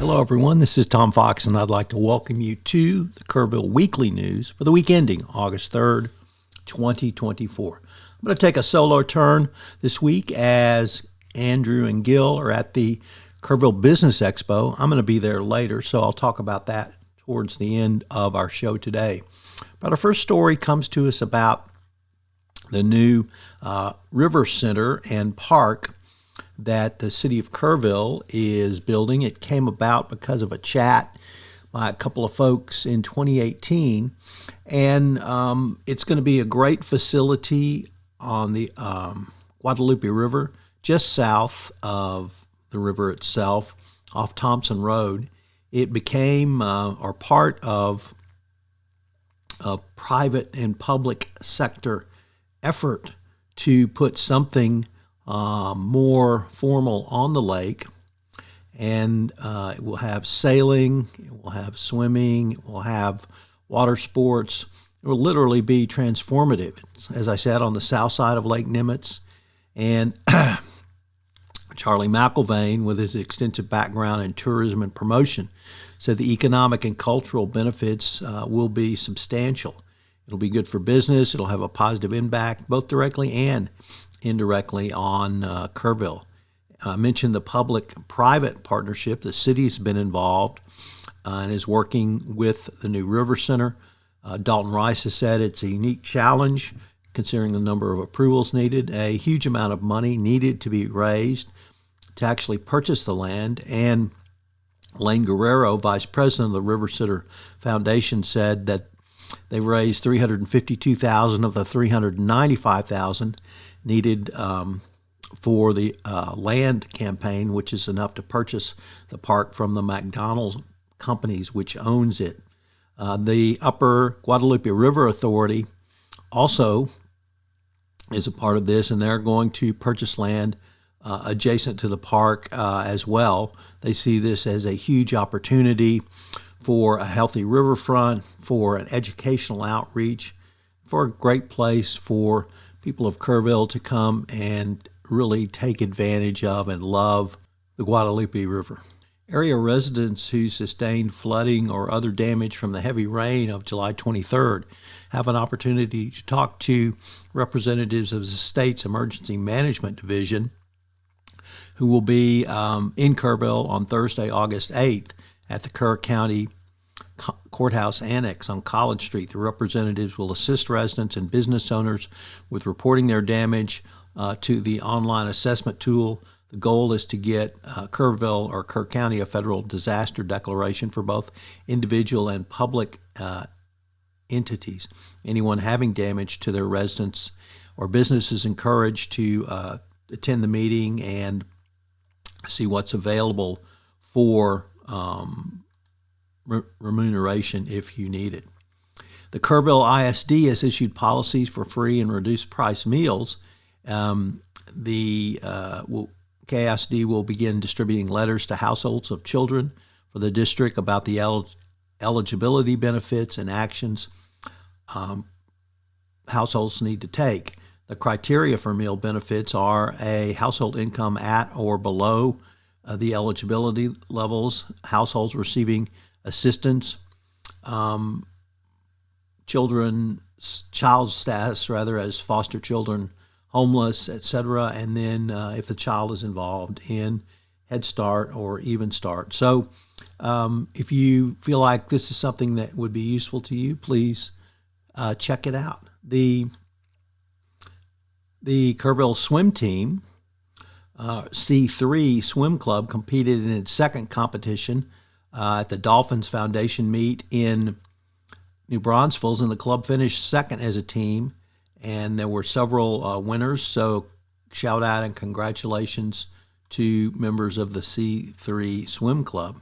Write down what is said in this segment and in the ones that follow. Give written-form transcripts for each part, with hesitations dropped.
Hello, everyone. This is Tom Fox, and I'd like to welcome you to the Kerrville Weekly News for the week ending August 3rd, 2024. I'm going to take a solo turn this week as Andrew and Gil are at the Kerrville Business Expo. I'm going to be there later, so I'll talk about that towards the end of our show today. But our first story comes to us about the new River Center and Park that the city of Kerrville is building. It came about because of a chat by a couple of folks in 2018, and it's going to be a great facility on the Guadalupe River, just south of the river itself, off Thompson Road. It became or part of a private and public sector effort to put something more formal on the lake, and it will have sailing, it will have swimming, it will have water sports. It will literally be transformative. As I said, on the south side of Lake Nimitz, and Charlie McIlvain, with his extensive background in tourism and promotion, said the economic and cultural benefits will be substantial. It'll be good for business. It'll have a positive impact, both directly and indirectly, on Kerrville. I mentioned the public-private partnership. The city's been involved and is working with the new River Center. Dalton Rice has said it's a unique challenge considering the number of approvals needed, a huge amount of money needed to be raised to actually purchase the land. And Lane Guerrero, vice president of the River Center Foundation, said that they've raised $352,000 of the $395,000 needed for the land campaign, which is enough to purchase the park from the McDonald's companies, which owns it. The Upper Guadalupe River Authority also is a part of this, and they're going to purchase land adjacent to the park as well. They see this as a huge opportunity for a healthy riverfront, for an educational outreach, for a great place for people of Kerrville to come and really take advantage of and love the Guadalupe River. Area residents who sustained flooding or other damage from the heavy rain of July 23rd have an opportunity to talk to representatives of the state's Emergency Management Division, who will be in Kerrville on Thursday, August 8th at the Kerr County Courthouse Annex on College Street. The representatives will assist residents and business owners with reporting their damage to the online assessment tool. The goal is to get Kerrville or Kerr County a federal disaster declaration for both individual and public entities. Anyone having damage to their residents or business is encouraged to attend the meeting and see what's available for remuneration if you need it. The Kerrville ISD has issued policies for free and reduced price meals. KISD will begin distributing letters to households of children for the district about the eligibility benefits and actions households need to take. The criteria for meal benefits are a household income at or below the eligibility levels, households receiving assistance, child status as foster children, homeless, etc., and then if the child is involved in Head Start or Even Start. So if you feel like this is something that would be useful to you, please check it out. The Kerrville swim team, C3 Swim Club, competed in its second competition at the Dolphins Foundation meet in New Braunfels, and the club finished second as a team, and there were several winners, so shout out and congratulations to members of the C3 Swim Club.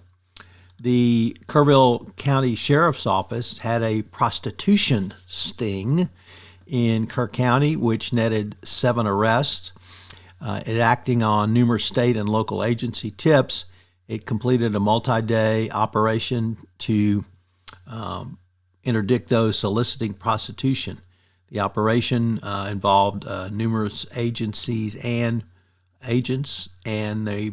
The Kerrville County Sheriff's Office had a prostitution sting in Kerr County, which netted 7 arrests. It acting on numerous state and local agency tips. It completed a multi-day operation to interdict those soliciting prostitution. The operation involved numerous agencies and agents, and they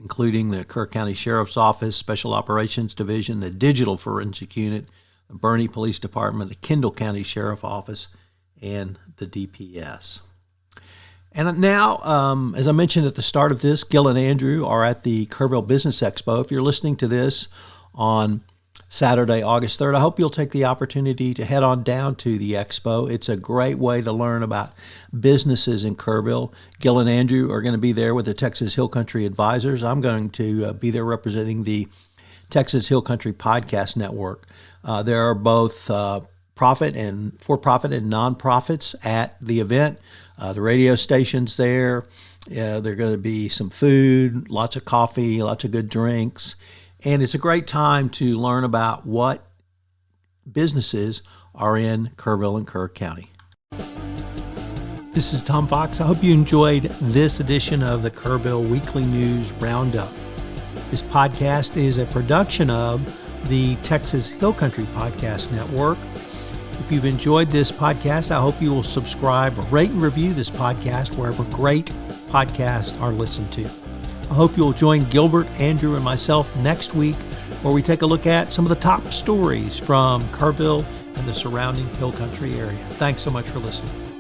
including the Kerr County Sheriff's Office, Special Operations Division, the Digital Forensic Unit, the Bernie Police Department, the Kendall County Sheriff Office, and the DPS. And now, as I mentioned at the start of this, Gil and Andrew are at the Kerrville Business Expo. If you're listening to this on Saturday, August 3rd, I hope you'll take the opportunity to head on down to the Expo. It's a great way to learn about businesses in Kerrville. Gil and Andrew are going to be there with the Texas Hill Country Advisors. I'm going to be there representing the Texas Hill Country Podcast Network. There are both for-profit and nonprofits at the event. The radio station's there. There are going to be some food, lots of coffee, lots of good drinks. And it's a great time to learn about what businesses are in Kerrville and Kerr County. This is Tom Fox. I hope you enjoyed this edition of the Kerrville Weekly News Roundup. This podcast is a production of the Texas Hill Country Podcast Network. If you've enjoyed this podcast, I hope you will subscribe, rate, and review this podcast wherever great podcasts are listened to. I hope you'll join Gilbert, Andrew, and myself next week where we take a look at some of the top stories from Kerrville and the surrounding Hill Country area. Thanks so much for listening.